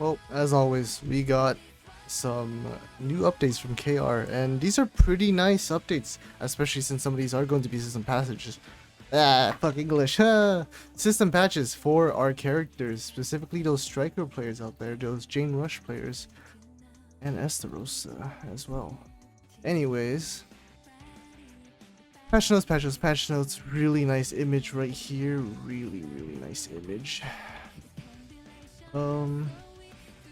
Well, as always, we got some new updates from KR, and these are pretty nice updates, especially since some of these are going to be system passages. Fuck English. System patches for our characters, specifically those striker players out there, those Jane Rush players, and Esterosa as well. Anyways, patch notes, really nice image right here, really nice image.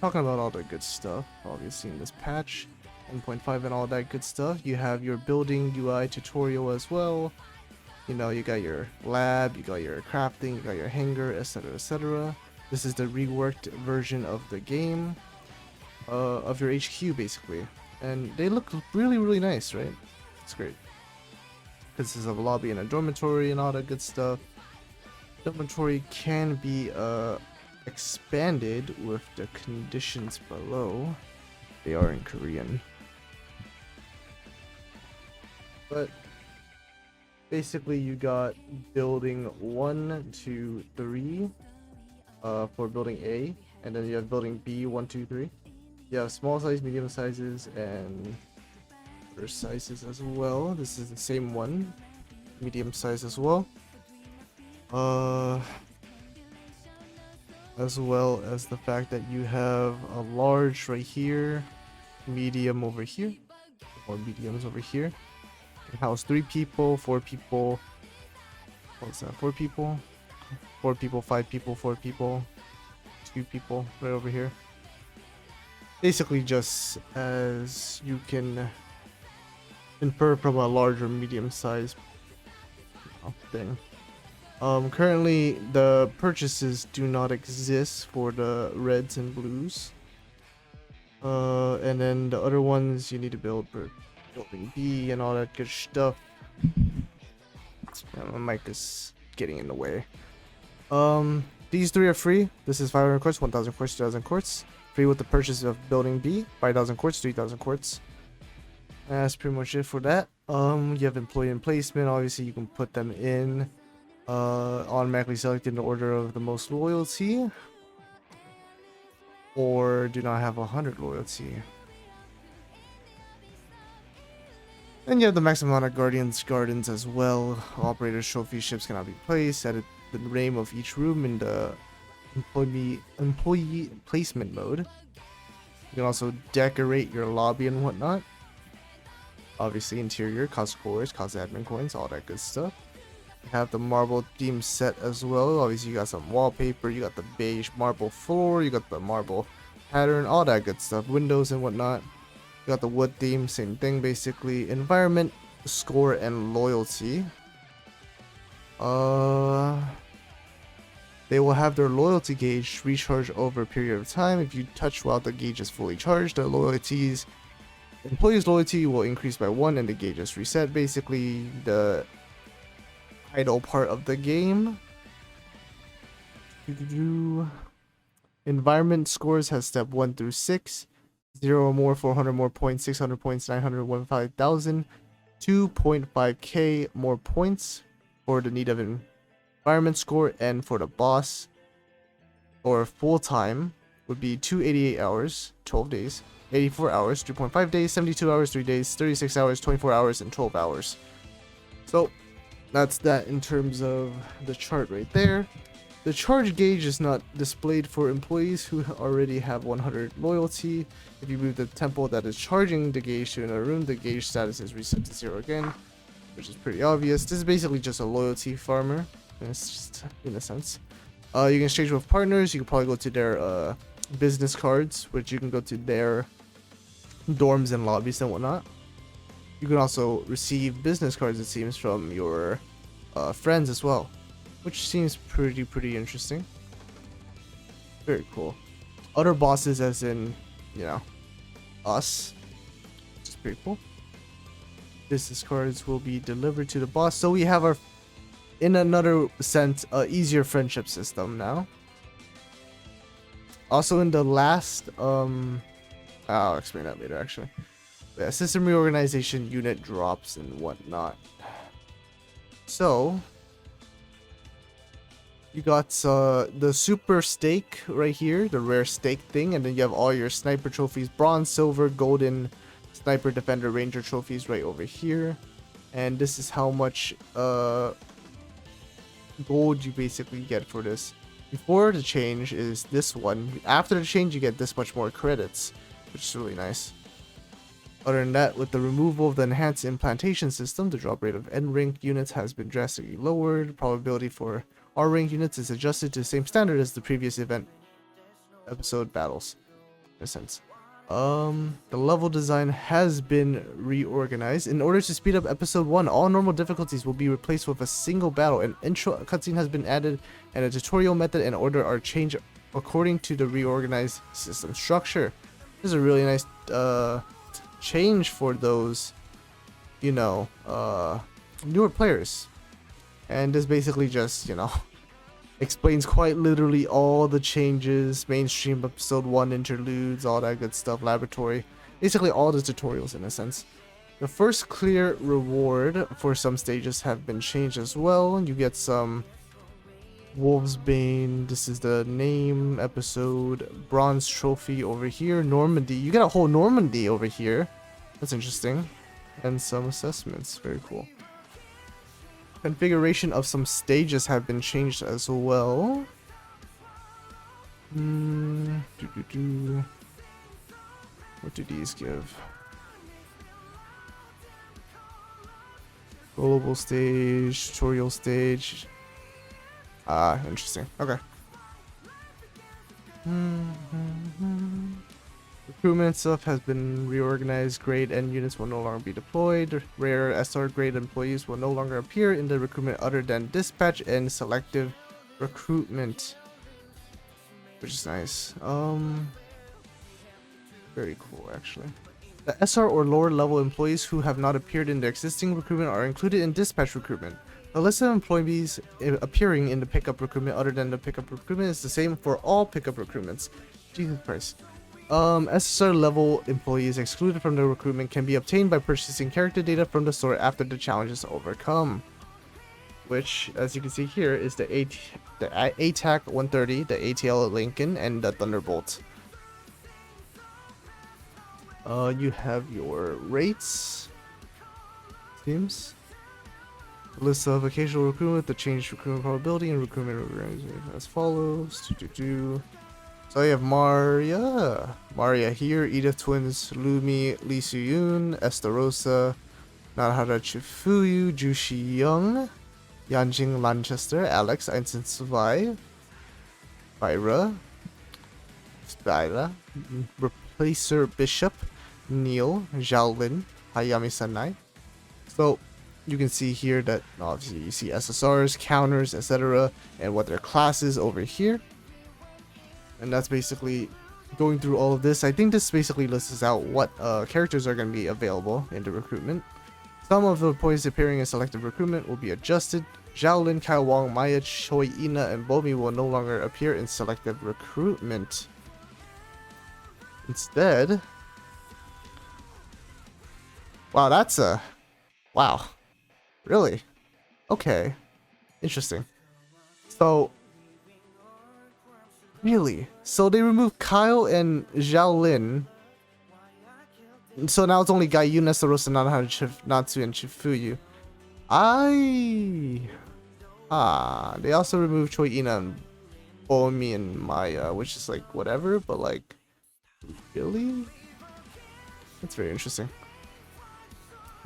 Talking about all the good stuff, obviously in this patch, 1.5 and all that good stuff. You have your building UI tutorial as well. You know, you got your lab, you got your crafting, you got your hangar, etc, etc. This is the reworked version of the game, of your HQ basically. And they look really nice, right? It's great. Consists of a lobby and a dormitory and all that good stuff. Dormitory can be expanded with the conditions below. They are in Korean. But basically you got building 1, 2, 3 for building A, and then you have building B 1, 2, 3. You have small size, medium sizes, and other sizes as well. This is the same one, medium size as well. As well as the fact that you have a large right here, medium over here, or mediums over here. You can house 3 people, 4 people. What's that? 4 people, 4 people, 5 people, 4 people, 2 people right over here. Basically, just as you can infer from a large or medium size thing. Currently the purchases do not exist for the reds and blues. And then the other ones you need to build for building B and all that good stuff. My mic is getting in the way. These 3 are free. This is 500 quartz, 1000 quartz, 2000 quartz. Free with the purchase of building B, 5000 quartz, 3000 quartz. That's pretty much it for that. You have employee and placement. Obviously you can put them in automatically selected in the order of the most loyalty, or do not have 100 loyalty. And you have the maximum amount of guardians gardens as well. Operators trophy ships cannot be placed. Edit the name of each room in the employee placement mode. You can also decorate your lobby and whatnot. Obviously interior, cost cores, cost admin coins, all that good stuff. You have the marble theme set as well. Obviously you got some wallpaper, you got the beige marble floor, you got the marble pattern, all that good stuff, windows and whatnot. You got the wood theme, same thing basically. Environment, score, and loyalty. They will have their loyalty gauge recharge over a period of time. If you touch while the gauge is fully charged, the employee's loyalty will increase by 1 and the gauge is reset. Basically the idle part of the game. Environment scores has step 1 through 6. 0 or more, 400 more points, 600 points, 900, 1,500, 2.5k more points for the need of environment score, and for the boss or full time would be 288 hours, 12 days, 84 hours, 3.5 days, 72 hours, 3 days, 36 hours, 24 hours, and 12 hours. So that's that in terms of the chart right there. The charge gauge is not displayed for employees who already have 100 loyalty. If you move the temple that is charging the gauge to another room, the gauge status is reset to 0 again, which is pretty obvious. This is basically just a loyalty farmer, it's just in a sense. You can exchange with partners. You can probably go to their business cards, which you can go to their dorms and lobbies and whatnot. You can also receive business cards, it seems, from your friends as well, which seems pretty interesting. Very cool. Other bosses, as in, you know, us, which is pretty cool. Business cards will be delivered to the boss. So we have our, in another sense, easier friendship system now. Also in the last, I'll explain that later actually. Yeah, system reorganization unit drops and whatnot. So You got the super stake right here, the rare stake thing, and then you have all your sniper trophies, bronze, silver, golden, sniper, defender, ranger trophies right over here. And this is how much gold you basically get for this. Before the change is this one. After the change, you get this much more credits, which is really nice. Other than that, with the removal of the enhanced implantation system, the drop rate of N rank units has been drastically lowered. Probability for R rank units is adjusted to the same standard as the previous event episode battles, in a sense. The level design has been reorganized. In order to speed up episode 1, all normal difficulties will be replaced with a single battle. An intro cutscene has been added, and a tutorial method and order are changed according to the reorganized system structure. This is a really nice change for those, you know, newer players. And this basically just, you know, explains quite literally all the changes, mainstream episode 1 interludes, all that good stuff, laboratory, basically all the tutorials in a sense. The first clear reward for some stages have been changed as well. You get some Wolf's Bane, this is the name episode, bronze trophy over here, Normandy, you get a whole Normandy over here, that's interesting, and some assessments, very cool. Configuration of some stages have been changed as well. What do these give? Global stage, tutorial stage. Ah, interesting. Okay. Recruitment stuff has been reorganized. Grade N units will no longer be deployed. Rare SR grade employees will no longer appear in the recruitment other than dispatch and selective recruitment, which is nice. Very cool actually. The SR or lower level employees who have not appeared in the existing recruitment are included in dispatch recruitment. The list of employees appearing in the pickup recruitment other than the pickup recruitment is the same for all pickup recruitments. Jesus Christ. SSR level employees excluded from the recruitment can be obtained by purchasing character data from the store after the challenge is overcome. Which, as you can see here, is the ATAC 130, the ATL Lincoln, and the Thunderbolt. You have your rates. Seems. List of occasional recruitment, the changed recruitment probability, and recruitment organization as follows. So you have Maria here, Edith Twins, Lumi, Lee Soo-yoon, Estarosa, Narahara Chifuyu, Jushi Young, Yanjing Lanchester, Alex Einstein Survive, Spyra, Replacer Bishop, Neil, Xiaolin, Hayami Sanai. So you can see here that obviously you see SSRs, counters, etc., and what their class is over here. And that's basically going through all of this. I think this basically lists out what characters are going to be available in the recruitment. Some of the employees appearing in selective recruitment will be adjusted. Xiaolin, Kyle Wong, Maya, Choi Ina, and Bomi will no longer appear in selective recruitment. Instead... Wow, that's a... Wow. Really? Okay. Interesting. So... Really? So they removed Kyle and Xiaolin. So now it's only Gaiyun, Estarosa, Natsu, and Chifuyu. They also removed Choi Ina and Bomi and Maya, which is like whatever, but like, really? That's very interesting.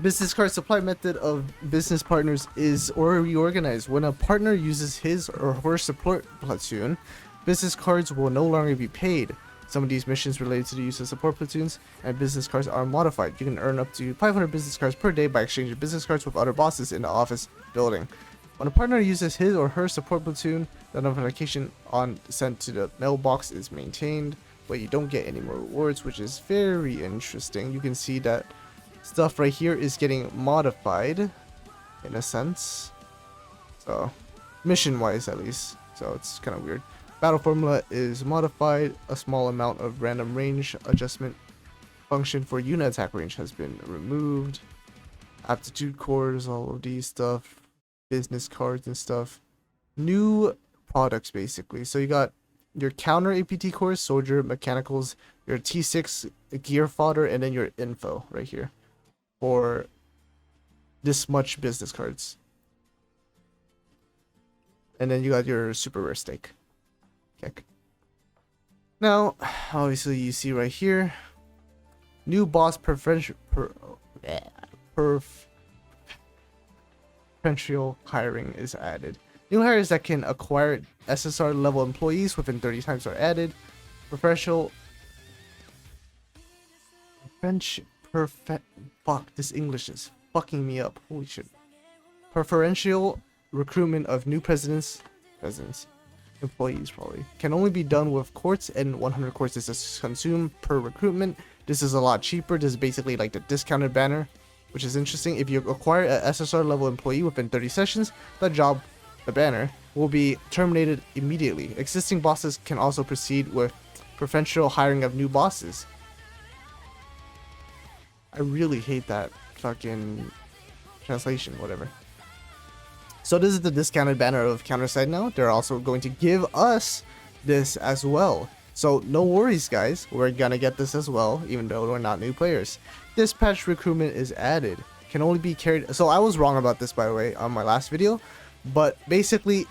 Business card supply method of business partners is reorganized. When a partner uses his or her support platoon, business cards will no longer be paid. Some of these missions related to the use of support platoons and business cards are modified. You can earn up to 500 business cards per day by exchanging business cards with other bosses in the office building. When a partner uses his or her support platoon, the notification sent to the mailbox is maintained, but you don't get any more rewards, which is very interesting. You can see that stuff right here is getting modified in a sense. So, mission-wise at least. So it's kind of weird. Battle formula is modified. A small amount of random range adjustment function for unit attack range has been removed. Aptitude cores, all of these stuff. Business cards and stuff. New products basically. So you got your counter APT cores, soldier, mechanicals, your T6 gear fodder, and then your info right here for this much business cards. And then you got your super rare stake. Kick. Now, obviously you see right here, new boss preferential hiring is added. New hires that can acquire SSR level employees within 30 times are added. Fuck, this English is fucking me up. Holy shit. Preferential recruitment of new employees probably can only be done with quartz, and 100 quartz is consumed per recruitment. This is a lot cheaper. This is basically like the discounted banner, which is interesting. If you acquire a SSR level employee within 30 sessions, the banner will be terminated immediately. Existing bosses can also proceed with preferential hiring of new bosses. I really hate that fucking translation, whatever. So this is the discounted banner of Counterside now. They're also going to give us this as well. So no worries, guys. We're gonna get this as well, even though we're not new players. Dispatch recruitment is added. Can only be carried. So I was wrong about this, by the way, on my last video. But basically,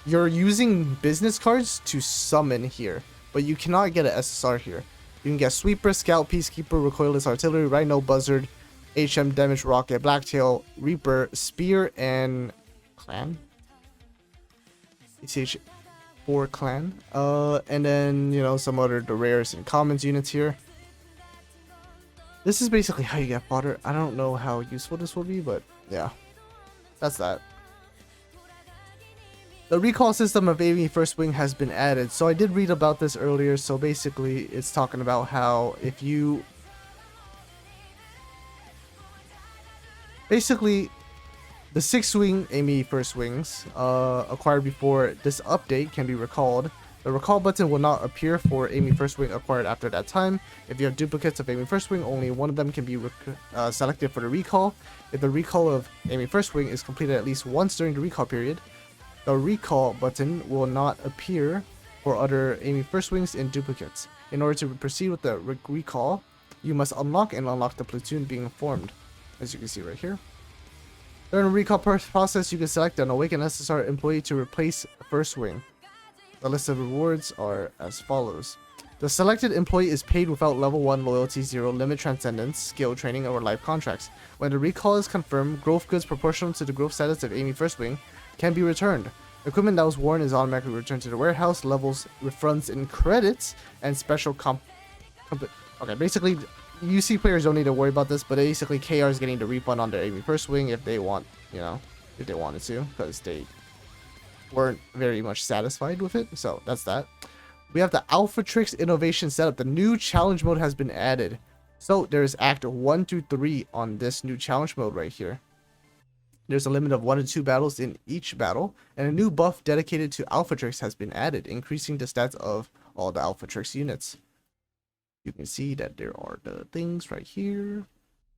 you're using business cards to summon here, but you cannot get an SSR here. You can get Sweeper, Scout, Peacekeeper, Recoilless Artillery, Rhino, Buzzard, HM, Damage, Rocket, Blacktail, Reaper, Spear, and Clan? ECH4 Clan. And then, you know, some other the rares and commons units here. This is basically how you get fodder. I don't know how useful this will be, but yeah. That's that. The recall system of AV First Wing has been added. So I did read about this earlier. So basically, it's talking about how if you... Basically, the 6-wing AME First Wings acquired before this update can be recalled. The recall button will not appear for AME First Wing acquired after that time. If you have duplicates of AME First Wing, only one of them can be selected for the recall. If the recall of AME First Wing is completed at least once during the recall period, the recall button will not appear for other AME First Wings in duplicates. In order to proceed with the recall, you must unlock the platoon being formed, as you can see right here. During the recall process, you can select an Awakened SSR employee to replace First Wing. The list of rewards are as follows. The selected employee is paid without level 1 loyalty 0 limit transcendence, skill training, or life contracts. When the recall is confirmed, growth goods proportional to the growth status of AME First Wing can be returned. Equipment that was worn is automatically returned to the warehouse. Levels, refunds in credits, and special okay, basically, UC players don't need to worry about this, but basically KR is getting the refund on their AV First Wing if they want, you know, if they wanted to, because they weren't very much satisfied with it. So that's that. We have the Alpha Tricks Innovation Setup. The new challenge mode has been added. So there's Act 1 through 3 on this new challenge mode right here. There's a limit of 1 to 2 battles in each battle, and a new buff dedicated to Alpha Tricks has been added, increasing the stats of all the Alpha Tricks units. You can see that there are the things right here.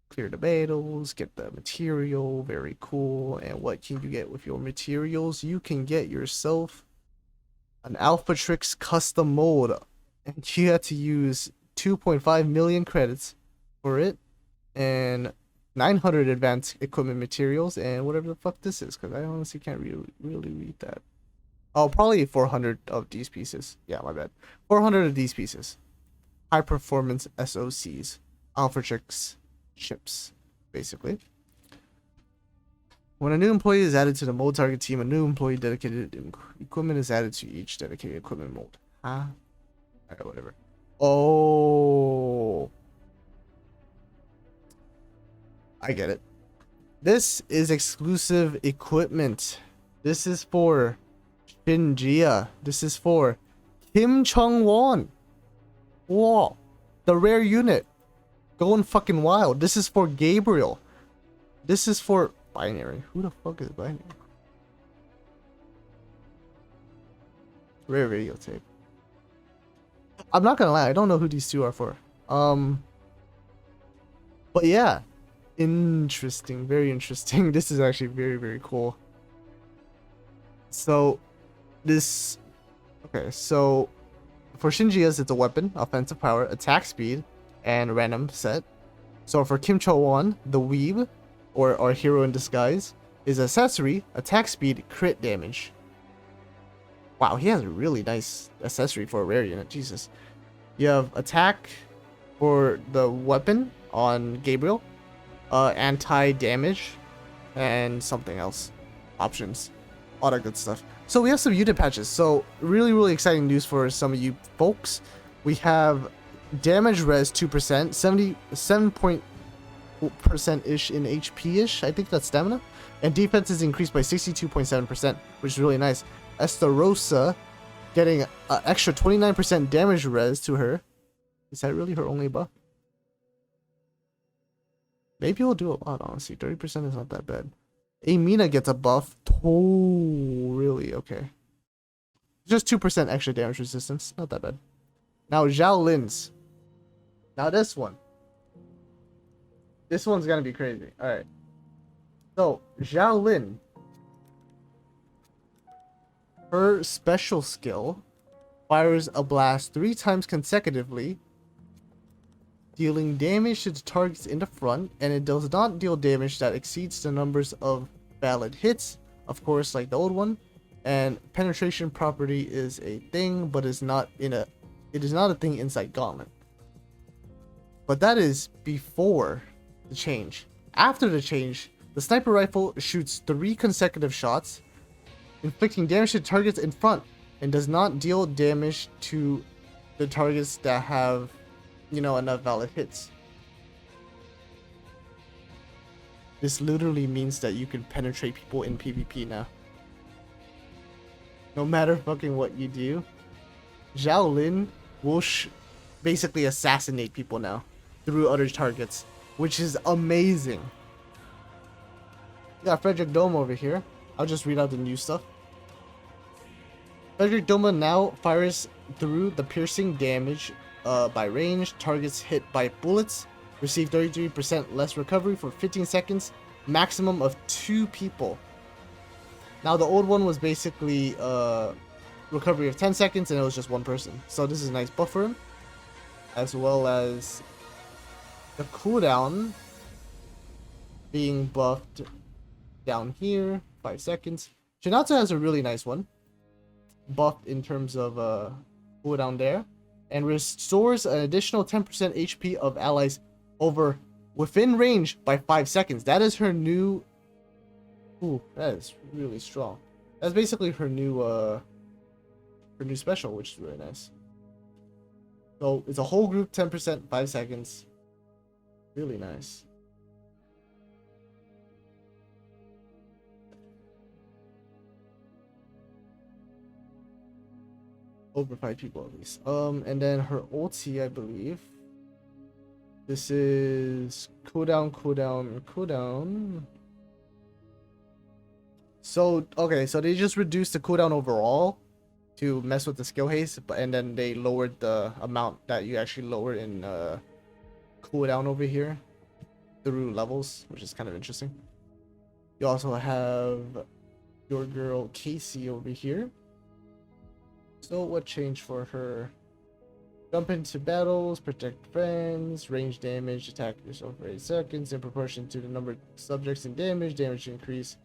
Clear the battles, get the material, very cool. And what can you get with your materials? You can get yourself an Alpha Tricks custom mold, and you have to use 2.5 million credits for it, and 900 advanced equipment materials, and whatever the fuck this is, because I honestly can't really read that. Oh, probably 400 of these pieces. Yeah, my bad. 400 of these pieces. High performance SOCs. Alpha Tricks ships, basically. When a new employee is added to the mold target team, a new employee dedicated equipment is added to each dedicated equipment mold. Huh? Alright, whatever. Oh, I get it. This is exclusive equipment. This is for Shinjia. This is for Kim Chung-won. Whoa. The rare unit. Going fucking wild. This is for Gabriel. This is for Binary. Who the fuck is Binary? Rare videotape. I'm not gonna lie, I don't know who these two are for. But yeah. Interesting. Very interesting. This is actually very, very cool. So This okay, so for Shinjia's, it's a weapon, offensive power, attack speed, and random set. So for Kim Cho-won, the weeb, or our hero in disguise, is accessory, attack speed, crit damage. Wow, he has a really nice accessory for a rare unit. Jesus. You have attack for the weapon on Gabriel, anti-damage, and something else. Options. All that good stuff. So we have some unit patches. So really, really exciting news for some of you folks. We have damage res 2%, 77% ish in HP-ish. I think that's stamina. And defense is increased by 62.7%, which is really nice. Estarossa getting an extra 29% damage res to her. Is that really her only buff? Maybe we'll do a lot, honestly. 30% is not that bad. Amina gets a buff. Oh, really? Okay. Just 2% extra damage resistance. Not that bad. Now, Zhao Lin's. Now, this one. This one's gonna be crazy. Alright. So, Zhao Lin. Her special skill fires a blast 3 times consecutively, dealing damage to the targets in the front, and it does not deal damage that exceeds the numbers of valid hits, of course, like the old one. And penetration property is a thing, but it is not a thing inside Gauntlet. But that is before the change. After the change, the sniper rifle shoots 3 consecutive shots, inflicting damage to targets in front, and does not deal damage to the targets that have, enough valid hits. This literally means that you can penetrate people in PvP now. No matter fucking what you do, Zhao Lin will basically assassinate people now through other targets, which is amazing. We got Frederick Dome over here. I'll just read out the new stuff. Frederick Dome now fires through the piercing damage by range. Targets hit by bullets receive 33% less recovery for 15 seconds. Maximum of 2 people. Now the old one was basically recovery of 10 seconds and it was just 1 person. So this is a nice buff for him. As well as the cooldown being buffed down here, 5 seconds. Shinatsu has a really nice one, buffed in terms of cooldown there, and restores an additional 10% HP of allies within range by 5 seconds. That is her new. Ooh, that is really strong. That's basically her new special, which is really nice. So it's a whole group, 10%, 5 seconds. Really nice. Over 5 people at least. And then her ulti, I believe. This is cooldown. So okay, so they just reduced the cooldown overall to mess with the skill haste, and then they lowered the amount that you actually lower in cooldown over here through levels, which is kind of interesting. You also have your girl Casey over here. So what changed for her? Jump into battles, protect friends, range damage, attack yourself for 8 seconds in proportion to the number of subjects and damage increase,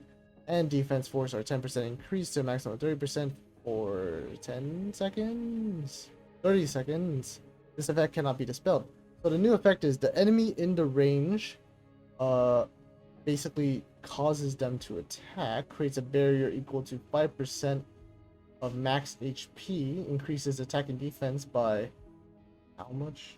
and defense force are 10% increase to a maximum of 30% for 10 seconds? 30 seconds. This effect cannot be dispelled. So the new effect is the enemy in the range basically causes them to attack, creates a barrier equal to 5% of max HP, increases attack and defense by how much?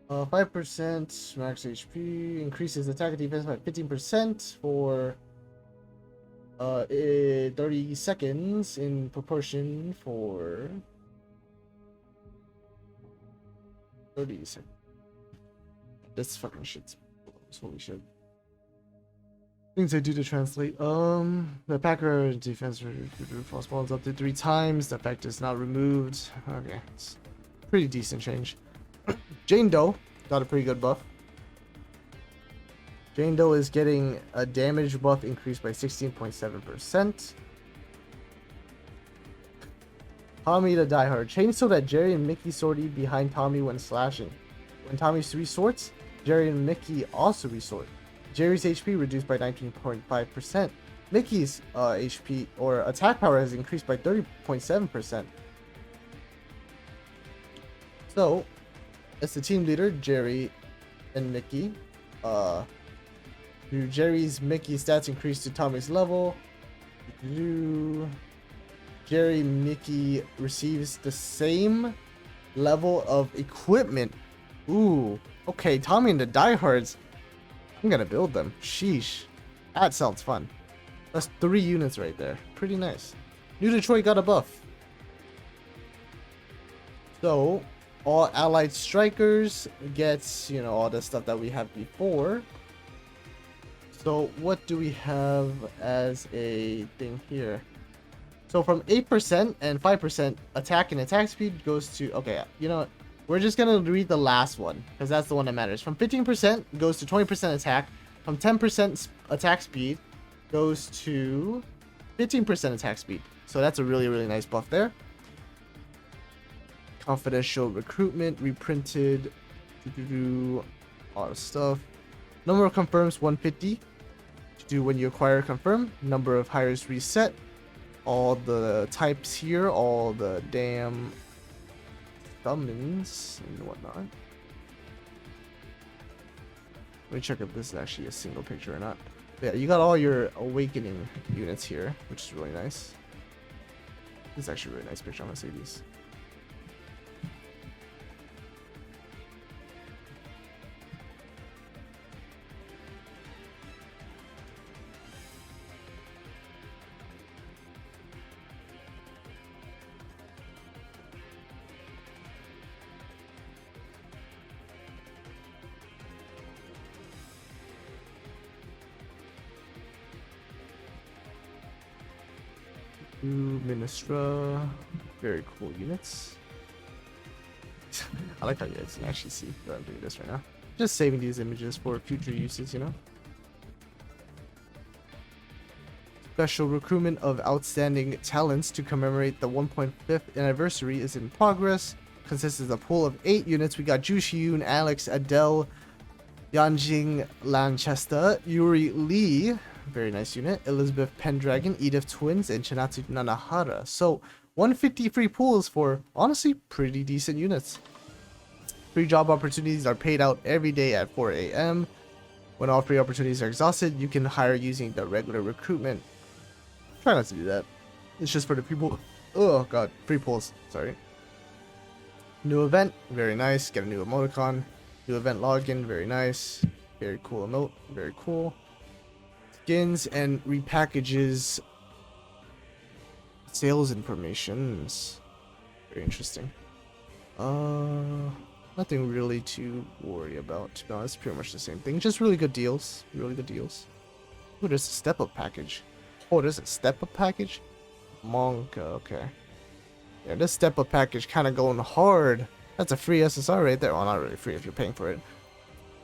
5% max HP, increases attack and defense by 15% for 30 seconds in proportion for 30 seconds. This fucking shit's holy shit. Things I do to translate. The attacker defense false balls up to 3 times. The effect is not removed. Okay, it's pretty decent change. Jane Doe got a pretty good buff. Jane Doe is getting a damage buff increased by 16.7%. Tommy the diehard. Change so that Jerry and Mickey sortie behind Tommy when slashing. When Tommy resorts, Jerry and Mickey also resort. Jerry's HP reduced by 19.5%. Mickey's HP or attack power has increased by 30.7%. So, as the team leader, Jerry and Mickey, do Jerry's Mickey stats increase to Tommy's level? Jerry Mickey receives the same level of equipment. Ooh, okay, Tommy and the diehards. I'm gonna build them. Sheesh, that sounds fun. That's 3 units right there. Pretty nice. New Detroit got a buff. So, all allied strikers gets, you know, all the stuff that we had before. So what do we have as a thing here? So from 8% and 5% attack and attack speed goes to, okay, you know what? We're just gonna read the last one because that's the one that matters. From 15% goes to 20% attack. From 10% attack speed goes to 15% attack speed. So that's a really, really nice buff there. Confidential recruitment reprinted. All the stuff. Number of confirms 150. To do when you acquire confirm. Number of hires reset. All the types here. All the damn summons and whatnot. Let me check if this is actually a single picture or not. Yeah, you got all your awakening units here, which is really nice. This is actually a really nice picture. I'm gonna save these. Ministra, very cool units. I like how you guys can actually see that I'm doing this right now. Just saving these images for future uses, you know. Special recruitment of outstanding talents to commemorate the 1.5th anniversary is in progress. Consists of a pool of 8 units. We got Ju Xiun, Alex, Adele, Yanjing Lanchester, Yuri Lee. Very nice unit. Elizabeth Pendragon, Edith Twins, and Chinatsu Nanahara. So 150 free pools for honestly pretty decent units. Free job opportunities are paid out every day at 4 a.m. When all free opportunities are exhausted, you can hire using the regular recruitment. Try not to do that. It's just for the people. Oh god, free pools. Sorry. New event, very nice. Get a new emoticon. New event login, very nice. Very cool emote, very cool. Skins and repackages. Sales informations. Very interesting. Nothing really to worry about. No, it's pretty much the same thing. Just really good deals. Really good deals. Oh, there's a step up package. Oh, there's a step up package? Monka, okay. Yeah, this step up package kind of going hard. That's a free SSR right there. Well, not really free if you're paying for it.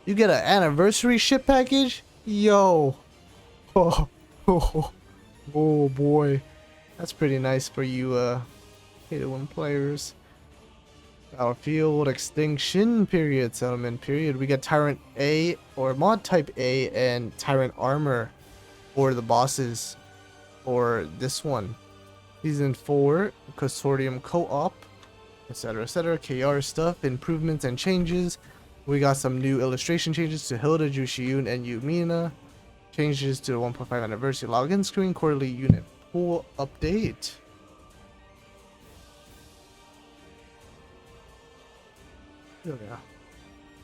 You get an anniversary ship package? Yo. Oh boy. That's pretty nice for you, Halo 1 players. Battlefield extinction period, settlement period. We get Tyrant A or mod type A and Tyrant armor for the bosses for this one. Season 4 consortium co-op, etc, etc. KR stuff, improvements and changes. We got some new illustration changes to Hilda, Ju Xiun, and Yumina. Changes to the 1.5 anniversary login screen, quarterly unit pool update. Oh, yeah.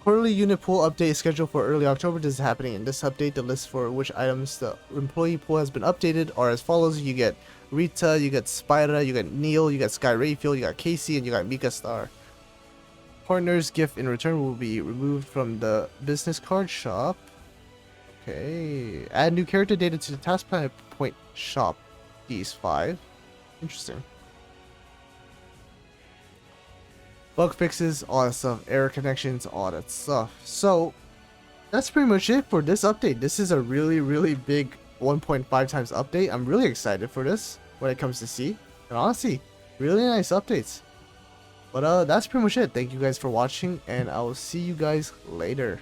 Quarterly unit pool update is scheduled for early October. This is happening in this update. The list for which items the employee pool has been updated are as follows. You get Rita, you get Spyra, you get Neil, you get Sky Rayfield, you got Casey, and you got Mika Star. Partner's gift in return will be removed from the business card shop. Okay. Add new character data to the task planet point shop. These 5. Interesting. Bug fixes, all that stuff. Error connections, all that stuff. So, that's pretty much it for this update. This is a really, really big 1.5 times update. I'm really excited for this when it comes to C. And honestly, really nice updates. But that's pretty much it. Thank you guys for watching, and I will see you guys later.